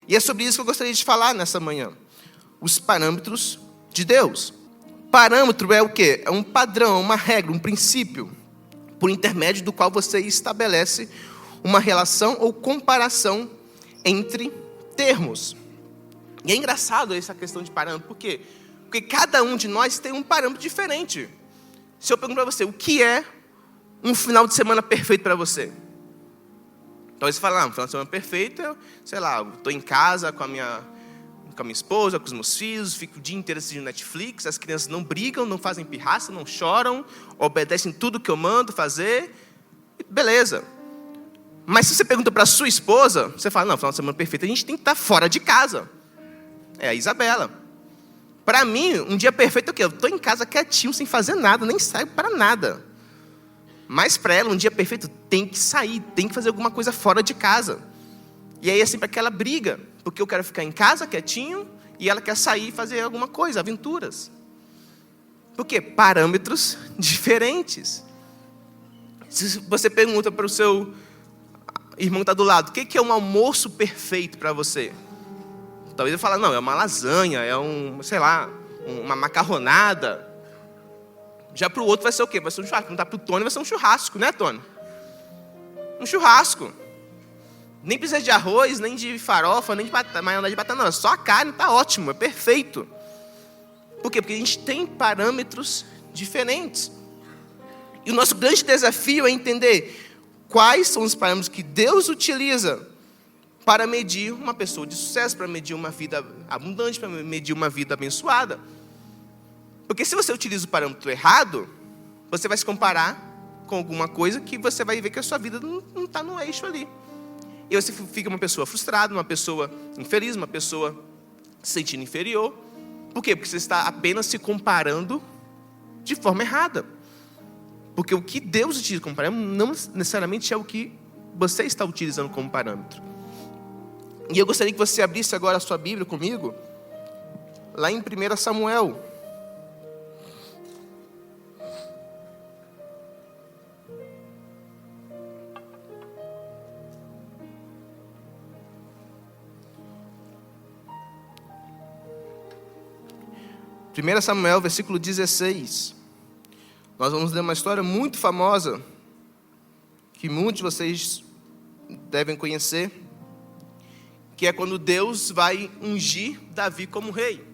E é sobre isso que eu gostaria de falar nessa manhã. Os parâmetros de Deus. Parâmetro é o quê? É um padrão, uma regra, um princípio, por intermédio do qual você estabelece uma relação ou comparação entre termos. E é engraçado essa questão de parâmetro, por quê? Porque cada um de nós tem um parâmetro diferente. Se eu pergunto para você, o que é um final de semana perfeito para você? Talvez você fale, um final de semana perfeito, sei lá, estou em casa com a minha esposa, com os meus filhos, fico o dia inteiro assistindo Netflix, as crianças não brigam, não fazem pirraça, não choram, obedecem tudo que eu mando fazer, beleza. Mas se você pergunta para a sua esposa, você fala, final de semana perfeito, a gente tem que estar fora de casa. É a Isabela. Para mim, um dia perfeito é o quê? Eu estou em casa quietinho, sem fazer nada, nem saio para nada. Mas para ela, um dia perfeito tem que sair, tem que fazer alguma coisa fora de casa. E aí é sempre aquela briga, porque eu quero ficar em casa quietinho e ela quer sair e fazer alguma coisa, aventuras. Por quê? Parâmetros diferentes. Se você pergunta para o seu irmão que está do lado, o que é um almoço perfeito para você? Talvez ele fale, não, é uma lasanha, é uma macarronada. Já para o outro vai ser o quê? Vai ser um churrasco. Não está para o Tony, vai ser um churrasco, né, Tony? Um churrasco. Nem precisa de arroz, nem de farofa, nem de maionese de batata, não. Só a carne está ótimo, é perfeito. Por quê? Porque a gente tem parâmetros diferentes. E o nosso grande desafio é entender quais são os parâmetros que Deus utiliza para medir uma pessoa de sucesso, para medir uma vida abundante, para medir uma vida abençoada. Porque se você utiliza o parâmetro errado, você vai se comparar com alguma coisa que você vai ver que a sua vida não está no eixo ali. E você fica uma pessoa frustrada, uma pessoa infeliz, uma pessoa se sentindo inferior. Por quê? Porque você está apenas se comparando de forma errada. Porque o que Deus utiliza como parâmetro não necessariamente é o que você está utilizando como parâmetro. E eu gostaria que você abrisse agora a sua Bíblia comigo, lá em 1 Samuel. Primeira Samuel, versículo 16. Nós vamos ler uma história muito famosa, que muitos de vocês devem conhecer, que é quando Deus vai ungir Davi como rei.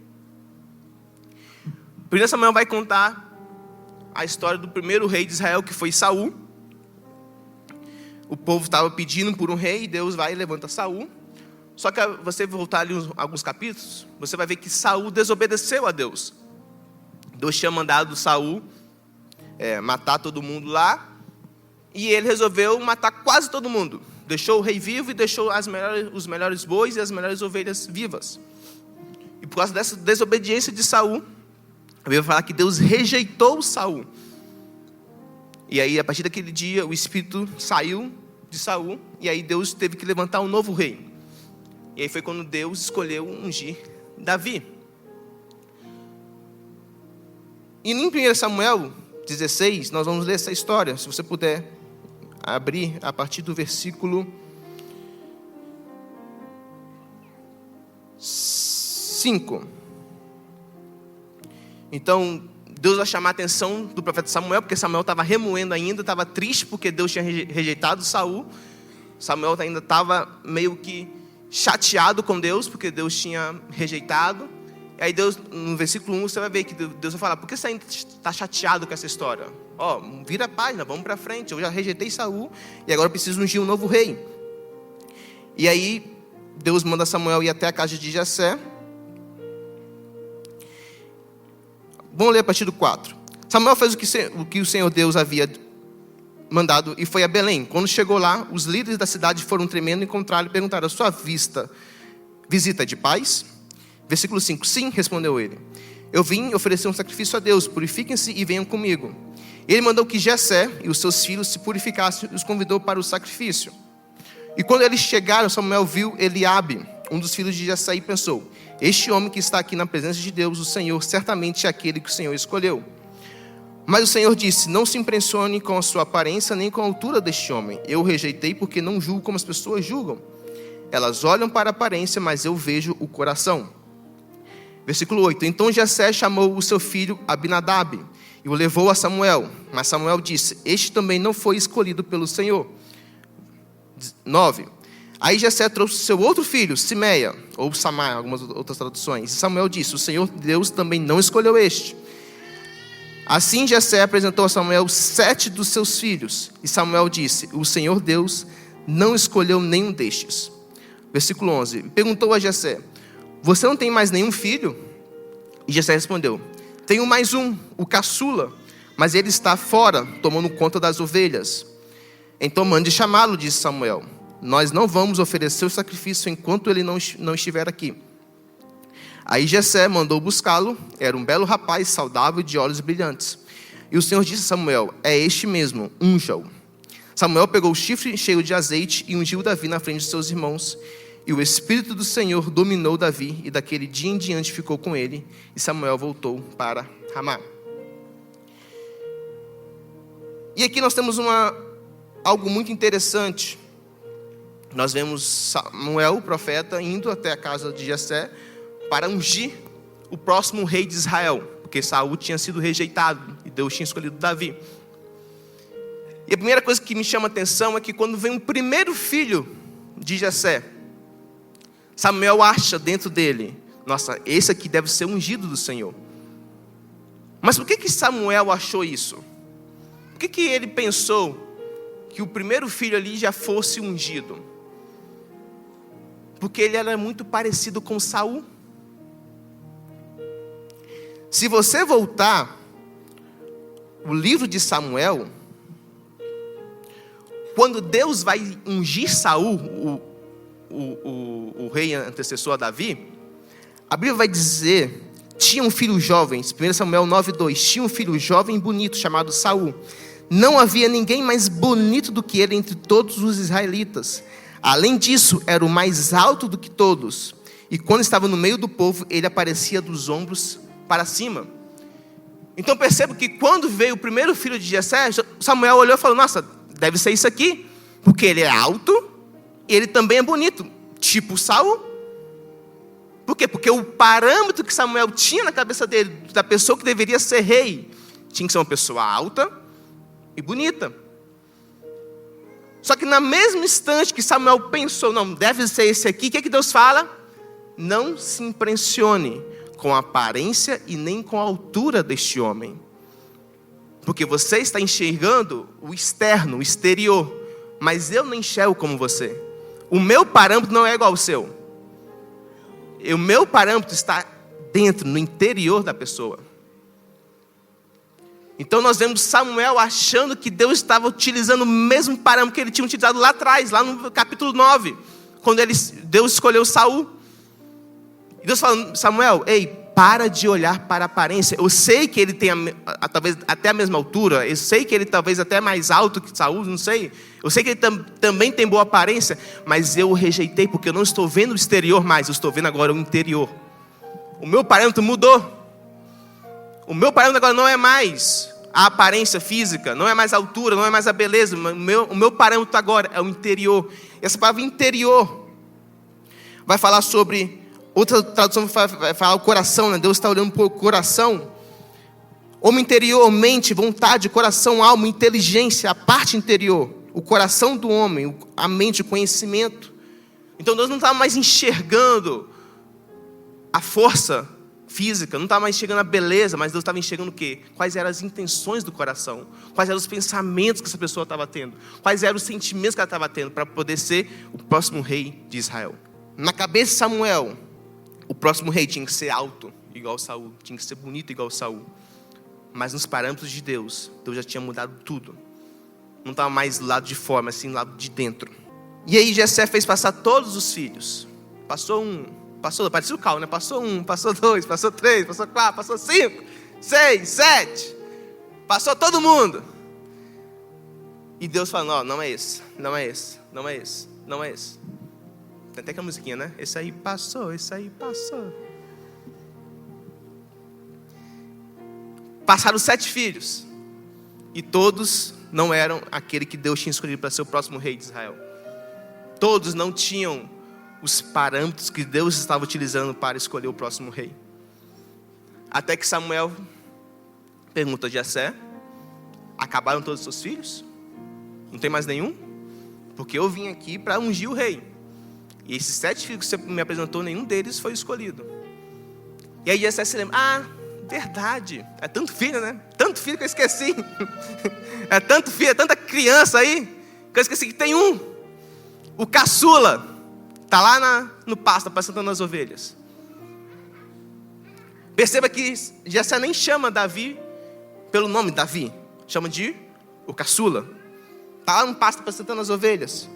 1 Samuel vai contar a história do primeiro rei de Israel, que foi Saul. O povo estava pedindo por um rei, e Deus vai e levanta Saul. Só que você voltar ali alguns capítulos, você vai ver que Saul desobedeceu a Deus. Deus tinha mandado Saul matar todo mundo lá, e ele resolveu matar quase todo mundo. Deixou o rei vivo e deixou os melhores bois e as melhores ovelhas vivas. E por causa dessa desobediência de Saul, a Bíblia fala que Deus rejeitou Saul. E aí, a partir daquele dia, o espírito saiu de Saul, e aí Deus teve que levantar um novo rei. E aí foi quando Deus escolheu ungir Davi. E em 1 Samuel 16, nós vamos ler essa história. Se você puder abrir a partir do versículo 5. Então, Deus vai chamar a atenção do profeta Samuel, porque Samuel estava remoendo ainda, estava triste porque Deus tinha rejeitado Saul. Samuel ainda estava meio que chateado com Deus, porque Deus tinha rejeitado. E aí Deus, no versículo 1, você vai ver que Deus vai falar, por que você ainda está chateado com essa história? Vira a página, vamos para frente, eu já rejeitei Saul, e agora eu preciso ungir um novo rei. E aí, Deus manda Samuel ir até a casa de Jessé. Vamos ler a partir do 4. Samuel fez o que o Senhor Deus havia mandado e foi a Belém. Quando chegou lá, os líderes da cidade foram tremendo, encontraram e perguntaram, a sua visita de paz? Versículo 5, sim, respondeu ele. Eu vim oferecer um sacrifício a Deus, purifiquem-se e venham comigo. Ele mandou que Jessé e os seus filhos se purificassem e os convidou para o sacrifício. E quando eles chegaram, Samuel viu Eliabe, um dos filhos de Jessé, e pensou, este homem que está aqui na presença de Deus, o Senhor, certamente é aquele que o Senhor escolheu. Mas o Senhor disse, não se impressione com a sua aparência, nem com a altura deste homem. Eu o rejeitei porque não julgo como as pessoas julgam. Elas olham para a aparência, mas eu vejo o coração. Versículo 8. Então Jessé chamou o seu filho Abinadab e o levou a Samuel. Mas Samuel disse: este também não foi escolhido pelo Senhor. 9. Aí Jessé trouxe seu outro filho, Simeia, ou Samar, algumas outras traduções. E Samuel disse: o Senhor Deus também não escolheu este. Assim Jessé apresentou a Samuel 7 dos seus filhos. E Samuel disse: o Senhor Deus não escolheu nenhum destes. Versículo 11. Perguntou a Jessé: você não tem mais nenhum filho? E Jessé respondeu: tenho mais um, o caçula, mas ele está fora, tomando conta das ovelhas. Então mande chamá-lo, disse Samuel. Nós não vamos oferecer o sacrifício enquanto ele não estiver aqui. Aí Jessé mandou buscá-lo. Era um belo rapaz, saudável, de olhos brilhantes. E o Senhor disse a Samuel: é este mesmo, unja-o. Samuel pegou o chifre cheio de azeite e ungiu Davi na frente de seus irmãos. E o Espírito do Senhor dominou Davi, e daquele dia em diante ficou com ele. E Samuel voltou para Ramá. E aqui nós temos algo muito interessante. Nós vemos Samuel, o profeta, indo até a casa de Jessé para ungir o próximo rei de Israel, porque Saul tinha sido rejeitado e Deus tinha escolhido Davi. E a primeira coisa que me chama a atenção é que quando vem o primeiro filho de Jessé, Samuel acha dentro dele: nossa, esse aqui deve ser ungido do Senhor. Mas por que Samuel achou isso? Por que ele pensou que o primeiro filho ali já fosse ungido? Porque ele era muito parecido com Saul. Se você voltar o livro de Samuel, quando Deus vai ungir Saul, o rei antecessor a Davi, a Bíblia vai dizer: tinha um filho jovem, 1 Samuel 9:2, tinha um filho jovem e bonito chamado Saul. Não havia ninguém mais bonito do que ele entre todos os israelitas. Além disso, era o mais alto do que todos. E quando estava no meio do povo, ele aparecia dos ombros para cima. Então percebo que quando veio o primeiro filho de Jessé, Samuel olhou e falou: nossa, deve ser isso aqui, porque ele é alto e ele também é bonito, tipo Saul. Por quê? Porque o parâmetro que Samuel tinha na cabeça dele, da pessoa que deveria ser rei, tinha que ser uma pessoa alta e bonita. Só que no mesmo instante que Samuel pensou: não, deve ser esse aqui, o que Deus fala? Não se impressione com a aparência e nem com a altura deste homem, porque você está enxergando o externo, o exterior, mas eu não enxergo como você. O meu parâmetro não é igual ao seu. O meu parâmetro está dentro, no interior da pessoa. Então nós vemos Samuel achando que Deus estava utilizando o mesmo parâmetro que ele tinha utilizado lá atrás, lá no capítulo 9, quando Deus escolheu Saul. E Deus fala: Samuel, ei, para de olhar para a aparência. Eu sei que ele tem talvez até a mesma altura, eu sei que ele talvez até mais alto que Saul, não sei. Eu sei que ele também tem boa aparência, mas eu o rejeitei porque eu não estou vendo o exterior mais, eu estou vendo agora o interior. O meu parâmetro mudou. O meu parâmetro agora não é mais a aparência física, não é mais a altura, não é mais a beleza. O meu parâmetro agora é o interior. E essa palavra interior vai falar sobre, outra tradução vai falar o coração, né? Deus está olhando para o coração. Homem interior, mente, vontade, coração, alma, inteligência, a parte interior. O coração do homem, a mente, o conhecimento. Então Deus não está mais enxergando a força física, não estava mais enxergando a beleza, mas Deus estava enxergando o quê? Quais eram as intenções do coração, quais eram os pensamentos que essa pessoa estava tendo, quais eram os sentimentos que ela estava tendo para poder ser o próximo rei de Israel. Na cabeça de Samuel, o próximo rei tinha que ser alto, igual Saul, tinha que ser bonito igual Saul. Mas nos parâmetros de Deus, Deus já tinha mudado tudo. Não estava mais do lado de fora, mas sim do lado de dentro. E aí Jessé fez passar todos os filhos. Passou um, parecia o Cal, né? Passou um, passou dois, passou três, passou quatro, passou 5, 6, 7. Passou todo mundo. E Deus falou: não é esse, não é esse, não é esse, não é esse. Tem até que a musiquinha, né? Esse aí passou, esse aí passou. Passaram 7 filhos. E todos não eram aquele que Deus tinha escolhido para ser o próximo rei de Israel. Todos não tinham os parâmetros que Deus estava utilizando para escolher o próximo rei. Até que Samuel pergunta a Jessé: acabaram todos os seus filhos? Não tem mais nenhum? Porque eu vim aqui para ungir o rei. E esses 7 filhos que você me apresentou, nenhum deles foi escolhido. E aí Jessé se lembra: verdade, é tanto filho, né? Tanto filho que eu esqueci. É tanto filho, é tanta criança aí, que eu esqueci que tem um. O caçula está lá no pasto, apacentando as ovelhas. Perceba que Jessé nem chama Davi pelo nome Davi. Chama de o caçula. Está lá no pasto, apacentando as ovelhas.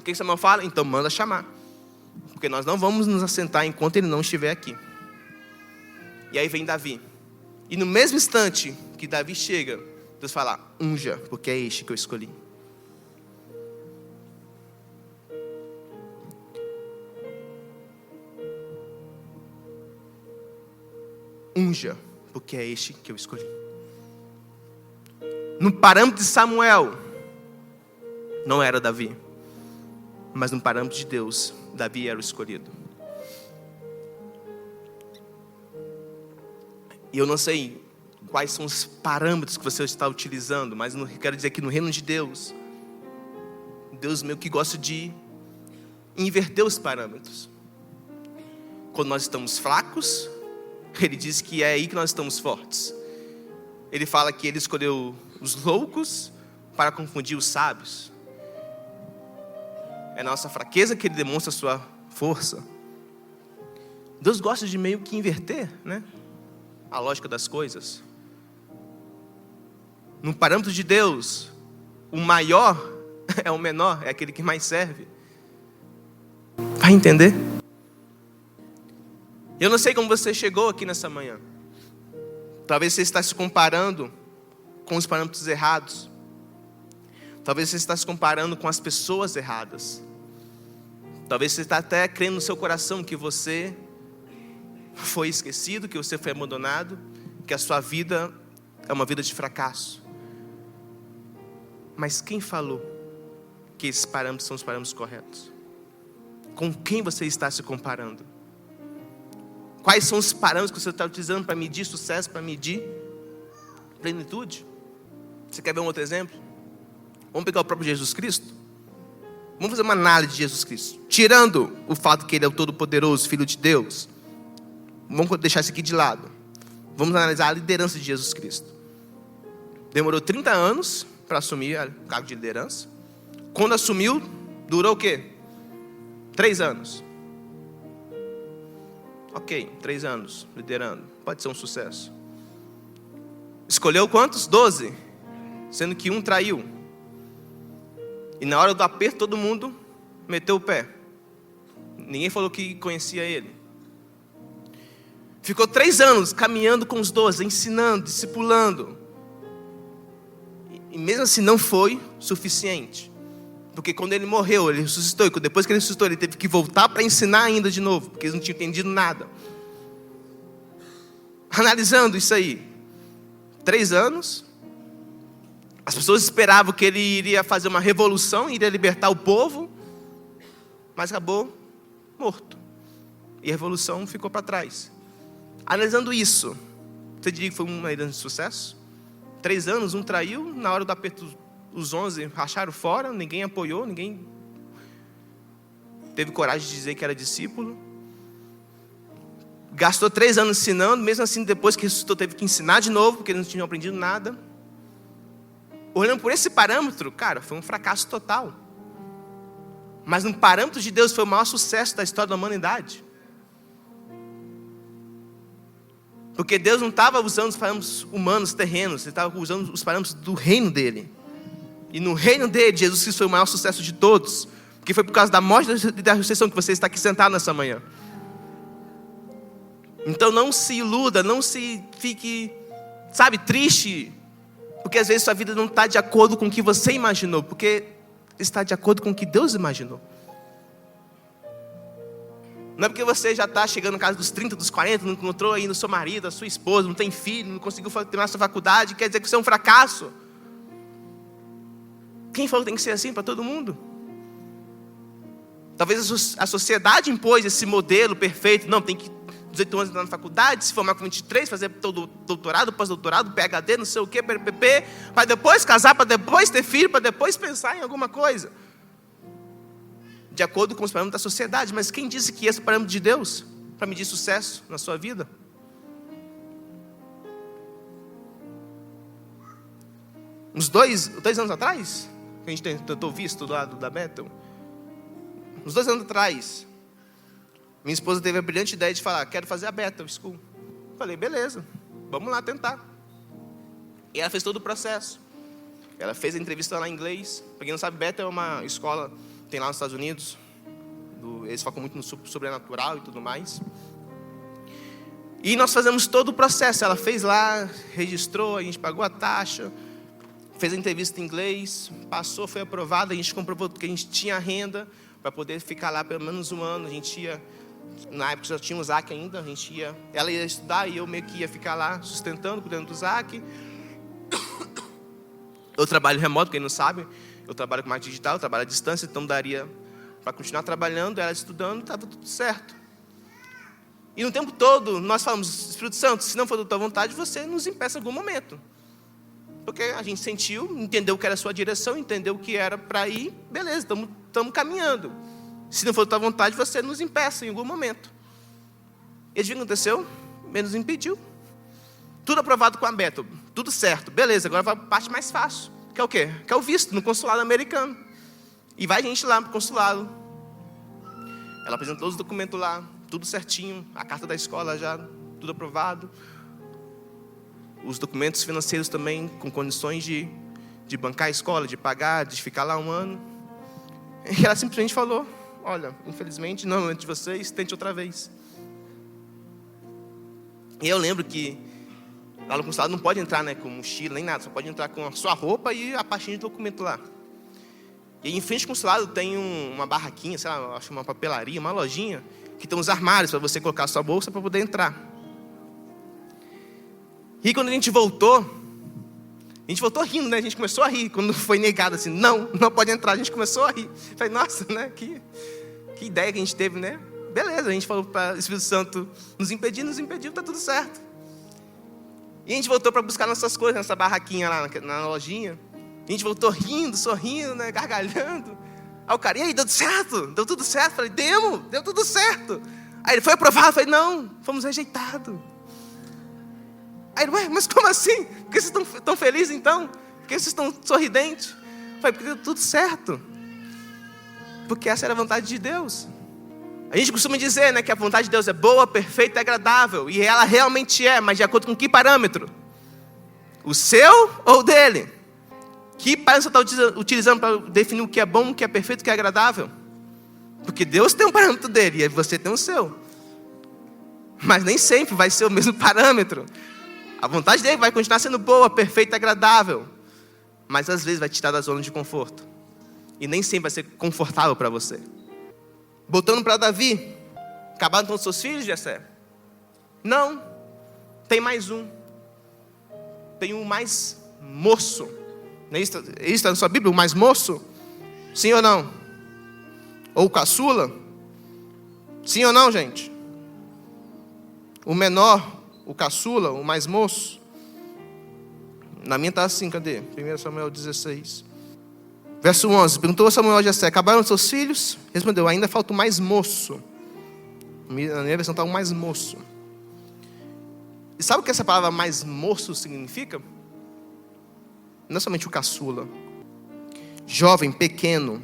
O que Samuel fala? Então manda chamar. Porque nós não vamos nos assentar enquanto ele não estiver aqui. E aí vem Davi. E no mesmo instante que Davi chega, Deus fala: unja, porque é este que eu escolhi. Unja, porque é este que eu escolhi. No parâmetro de Samuel, não era Davi. Mas no parâmetro de Deus, Davi era o escolhido. E eu não sei quais são os parâmetros que você está utilizando, mas eu quero dizer que no reino de Deus, Deus meio que gosta de inverter os parâmetros. Quando nós estamos fracos, Ele diz que é aí que nós estamos fortes. Ele fala que Ele escolheu os loucos para confundir os sábios. É na nossa fraqueza que Ele demonstra a sua força. Deus gosta de meio que inverter, né, a lógica das coisas. No parâmetro de Deus, o maior é o menor, é aquele que mais serve. Vai entender? Eu não sei como você chegou aqui nessa manhã. Talvez você está se comparando com os parâmetros errados. Talvez você está se comparando com as pessoas erradas. Talvez você está até crendo no seu coração que você foi esquecido, que você foi abandonado, que a sua vida é uma vida de fracasso. Mas quem falou que esses parâmetros são os parâmetros corretos? Com quem você está se comparando? Quais são os parâmetros que você está utilizando para medir sucesso, para medir plenitude? Você quer ver um outro exemplo? Vamos pegar o próprio Jesus Cristo. Vamos fazer uma análise de Jesus Cristo. Tirando o fato que Ele é o Todo-Poderoso, Filho de Deus. Vamos deixar isso aqui de lado. Vamos analisar a liderança de Jesus Cristo. Demorou 30 anos para assumir o cargo de liderança. Quando assumiu, durou o quê? 3 anos. Ok, 3 anos liderando. Pode ser um sucesso. Escolheu quantos? 12. Sendo que um traiu. E na hora do aperto todo mundo meteu o pé. Ninguém falou que conhecia ele. Ficou 3 anos caminhando com os 12, ensinando, discipulando. E mesmo assim não foi suficiente. Porque quando ele morreu, ele ressuscitou. E depois que ele ressuscitou, ele teve que voltar para ensinar ainda de novo. Porque eles não tinham entendido nada. Analisando isso aí. 3 anos. As pessoas esperavam que ele iria fazer uma revolução, iria libertar o povo. Mas acabou morto. E a revolução ficou para trás. Analisando isso, você diria que foi uma liderança de sucesso? 3 anos, um traiu. Na hora do aperto, os 11 racharam fora. Ninguém apoiou, ninguém teve coragem de dizer que era discípulo. Gastou 3 anos ensinando. Mesmo assim, depois que ressuscitou, teve que ensinar de novo, porque eles não tinham aprendido nada. Olhando por esse parâmetro, cara, foi um fracasso total. Mas no parâmetro de Deus, foi o maior sucesso da história da humanidade. Porque Deus não estava usando os parâmetros humanos, terrenos. Ele estava usando os parâmetros do reino dele. E no reino dele, Jesus Cristo foi o maior sucesso de todos. Porque foi por causa da morte e da ressurreição que você está aqui sentado nessa manhã. Então não se iluda, não se fique, triste. Porque às vezes sua vida não está de acordo com o que você imaginou. Porque está de acordo com o que Deus imaginou. Não é porque você já está chegando na casa dos 30, dos 40, não encontrou ainda o seu marido, a sua esposa, não tem filho, não conseguiu terminar a sua faculdade, quer dizer que você é um fracasso. Quem falou que tem que ser assim para todo mundo? Talvez a sociedade impôs esse modelo perfeito. Não, tem que 18 anos entrar na faculdade, se formar com 23, fazer todo doutorado, pós-doutorado, PhD, não sei o quê, PPP, para depois casar, para depois ter filho, para depois pensar em alguma coisa. De acordo com os parâmetros da sociedade. Mas quem disse que esse é o parâmetro de Deus para medir sucesso na sua vida? Uns dois anos atrás, que a gente tentou visto do lado da Bethel, uns 2 anos atrás, minha esposa teve a brilhante ideia de falar: quero fazer a Bethel School. Falei: beleza, vamos lá tentar. E ela fez todo o processo. Ela fez a entrevista lá em inglês. Para quem não sabe, Bethel é uma escola, tem lá nos Estados Unidos. Eles focam muito no sobrenatural e tudo mais. E nós fazemos todo o processo. Ela fez lá, registrou, a gente pagou a taxa, fez a entrevista em inglês, passou, foi aprovada. A gente comprovou que a gente tinha renda para poder ficar lá pelo menos 1 ano. A gente ia, na época já tinha o Zac ainda, ela ia estudar e eu meio que ia ficar lá sustentando, cuidando do Zac. Eu trabalho remoto, quem não sabe, eu trabalho com marketing digital, eu trabalho à distância, então daria para continuar trabalhando, ela estudando, estava tudo certo. E no tempo todo, nós falamos: Espírito Santo, se não for da tua vontade, você nos impeça em algum momento. Porque a gente sentiu, entendeu que era a sua direção, entendeu que era para ir, beleza, estamos caminhando. Se não for da tua vontade, você nos impeça em algum momento. E o que aconteceu? Ele nos impediu. Tudo aprovado com a Bethel, tudo certo, beleza, agora vai a parte mais fácil. Que é o quê? Que é o visto no consulado americano. E vai a gente lá para o consulado. Ela apresentou os documentos lá, tudo certinho, a carta da escola já, tudo aprovado. Os documentos financeiros também, com condições de bancar a escola, de pagar, de ficar lá 1 ano. E ela simplesmente falou: olha, infelizmente, não é o momento de vocês, tente outra vez. E eu lembro que lá no consulado não pode entrar, né, com mochila nem nada, só pode entrar com a sua roupa e a pastinha de documento lá. E em frente ao consulado tem uma barraquinha, sei lá, acho uma papelaria, uma lojinha, que tem uns armários para você colocar a sua bolsa para poder entrar. E quando a gente voltou rindo, né? A gente começou a rir. Quando foi negado assim: não pode entrar, a gente começou a rir. Falei: nossa, né? Que ideia que a gente teve, né? Beleza, a gente falou para o Espírito Santo nos impediu, tá tudo certo. E a gente voltou para buscar nossas coisas nessa barraquinha lá na lojinha. A gente voltou rindo, sorrindo, né? Gargalhando. Aí o cara: e aí, deu tudo certo? Deu tudo certo? Falei: deu tudo certo. Aí ele: foi aprovado? Falei: não, fomos rejeitados. Aí ele: ué, mas como assim? Por que vocês estão tão felizes então? Por que vocês estão sorridentes? Falei: porque deu tudo certo. Porque essa era a vontade de Deus. A gente costuma dizer, né, que a vontade de Deus é boa, perfeita e agradável. E ela realmente é, mas de acordo com que parâmetro? O seu ou o dele? Que parâmetro você está utilizando para definir o que é bom, o que é perfeito, o que é agradável? Porque Deus tem um parâmetro dele e você tem o seu. Mas nem sempre vai ser o mesmo parâmetro. A vontade dele vai continuar sendo boa, perfeita e agradável. Mas às vezes vai te tirar da zona de conforto. E nem sempre vai ser confortável para você. Voltando para Davi. Acabaram com os seus filhos, Jessé? Não. Tem mais um. Tem um mais moço. Não é isso está na sua Bíblia? O mais moço? Sim ou não? Ou o caçula? Sim ou não, gente? O menor, o caçula, o mais moço. Na minha está assim, cadê? 1 Samuel 16. Verso 11. Perguntou Samuel a Jessé: acabaram os seus filhos? Respondeu: ainda falta o mais moço. Na minha versão está o mais moço. E sabe o que essa palavra mais moço significa? Não é somente o caçula. Jovem, pequeno,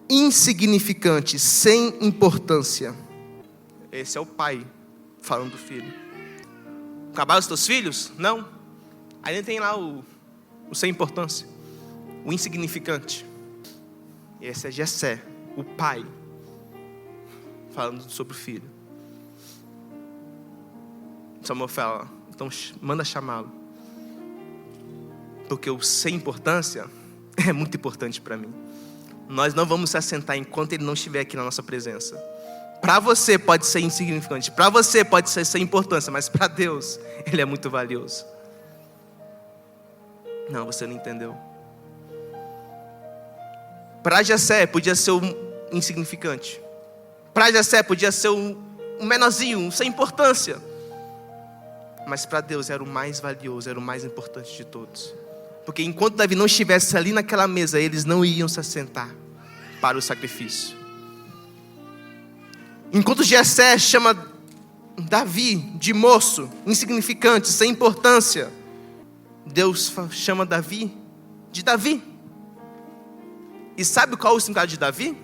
insignificante, sem importância. Esse é o pai falando do filho. Acabaram os teus filhos? Não. Ainda tem lá o sem importância, o insignificante. Esse é Jessé, o pai, falando sobre o filho. Samuel fala: então manda chamá-lo, porque o sem importância é muito importante para mim. Nós não vamos se assentar enquanto ele não estiver aqui na nossa presença. Para você pode ser insignificante, para você pode ser sem importância, mas para Deus ele é muito valioso. Não, você não entendeu. Para Jessé podia ser insignificante. Para Jessé podia ser um menorzinho, sem importância. Mas para Deus era o mais valioso, era o mais importante de todos. Porque enquanto Davi não estivesse ali naquela mesa, eles não iam se assentar para o sacrifício. Enquanto Jessé chama Davi de moço, insignificante, sem importância, Deus chama Davi de Davi. E sabe qual é o significado de Davi?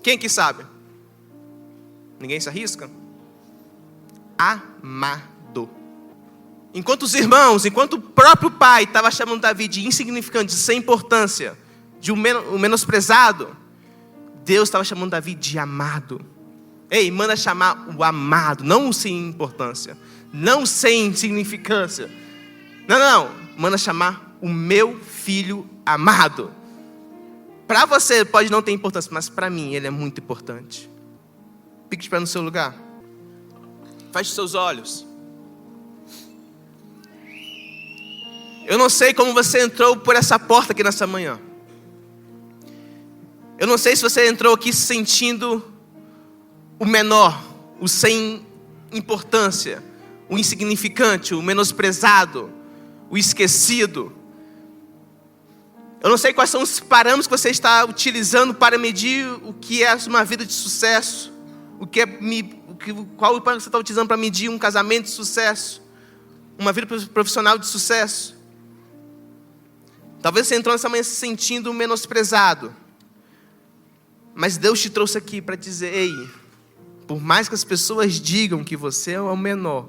Quem que sabe? Ninguém se arrisca? Amado. Enquanto os irmãos, enquanto o próprio pai estava chamando Davi de insignificante, de sem importância, de um menosprezado, Deus estava chamando Davi de amado. Ei, manda chamar o amado, não o sem importância, não sem insignificância. Não, manda chamar o meu filho amado. Para você pode não ter importância, mas para mim ele é muito importante. Fique de pé no seu lugar. Feche seus olhos. Eu não sei como você entrou por essa porta aqui nessa manhã. Eu não sei se você entrou aqui se sentindo o menor, o sem importância, o insignificante, o menosprezado, o esquecido. Eu não sei quais são os parâmetros que você está utilizando para medir o que é uma vida de sucesso. Qual o parâmetro você está utilizando para medir um casamento de sucesso, uma vida profissional de sucesso. Talvez você entrou nessa manhã se sentindo menosprezado. Mas Deus te trouxe aqui para dizer: ei, por mais que as pessoas digam que você é o menor,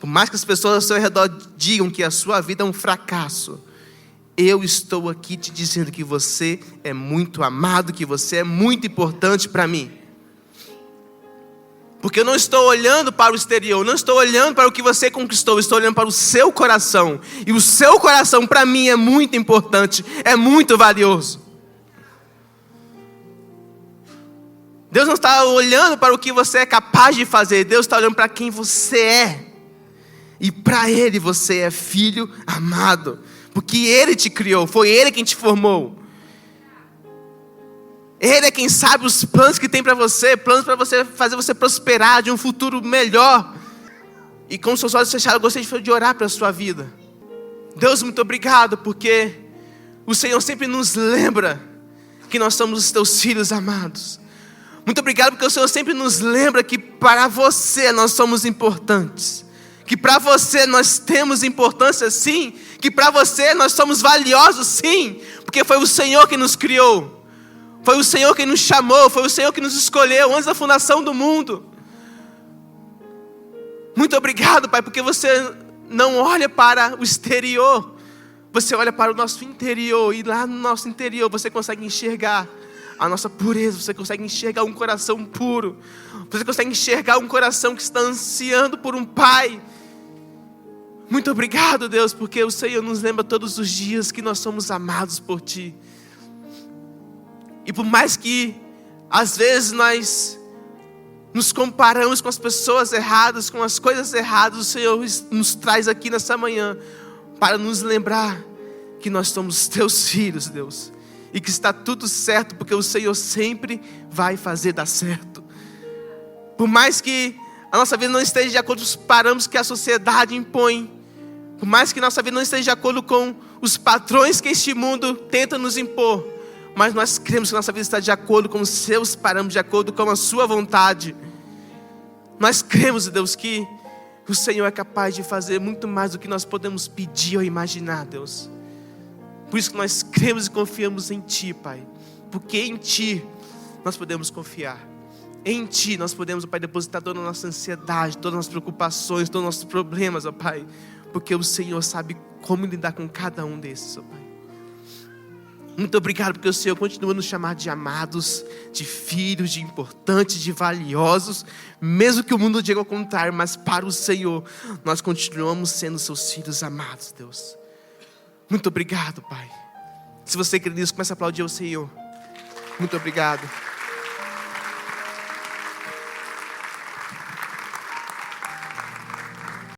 por mais que as pessoas ao seu redor digam que a sua vida é um fracasso, eu estou aqui te dizendo que você é muito amado, que você é muito importante para mim. Porque eu não estou olhando para o exterior, não estou olhando para o que você conquistou, eu estou olhando para o seu coração. E o seu coração para mim é muito importante, é muito valioso. Deus não está olhando para o que você é capaz de fazer, Deus está olhando para quem você é. E para Ele você é filho amado. Porque Ele te criou, foi Ele quem te formou. Ele é quem sabe os planos que tem para você, planos para você fazer você prosperar de um futuro melhor. E com seus olhos fechados, eu gostaria de orar para a sua vida. Deus, muito obrigado, porque o Senhor sempre nos lembra que nós somos os teus filhos amados. Muito obrigado porque o Senhor sempre nos lembra que para você nós somos importantes. Que para você nós temos importância sim. Que para você nós somos valiosos sim. Porque foi o Senhor que nos criou. Foi o Senhor que nos chamou. Foi o Senhor que nos escolheu antes da fundação do mundo. Muito obrigado, Pai, porque você não olha para o exterior. Você olha para o nosso interior. E lá no nosso interior você consegue enxergar a nossa pureza, você consegue enxergar um coração puro. Você consegue enxergar um coração que está ansiando por um Pai. Muito obrigado, Deus, porque o Senhor nos lembra todos os dias que nós somos amados por Ti. E por mais que às vezes nós nos comparamos com as pessoas erradas, com as coisas erradas, o Senhor nos traz aqui nessa manhã para nos lembrar que nós somos Teus filhos, Deus. E que está tudo certo, porque o Senhor sempre vai fazer dar certo. Por mais que a nossa vida não esteja de acordo com os parâmetros que a sociedade impõe, por mais que nossa vida não esteja de acordo com os padrões que este mundo tenta nos impor, mas nós cremos que nossa vida está de acordo com os seus parâmetros, de acordo com a sua vontade. Nós cremos, Deus, que o Senhor é capaz de fazer muito mais do que nós podemos pedir ou imaginar, Deus. Por isso que nós cremos e confiamos em Ti, Pai. Porque em Ti nós podemos confiar. Em Ti nós podemos, ó Pai, depositar toda a nossa ansiedade, todas as nossas preocupações, todos os nossos problemas, ó Pai. Porque o Senhor sabe como lidar com cada um desses, ó Pai. Muito obrigado porque o Senhor continua a nos chamar de amados, de filhos, de importantes, de valiosos. Mesmo que o mundo diga ao contrário, mas para o Senhor nós continuamos sendo seus filhos amados, Deus. Muito obrigado, Pai. Se você crê nisso, comece a aplaudir ao Senhor. Muito obrigado.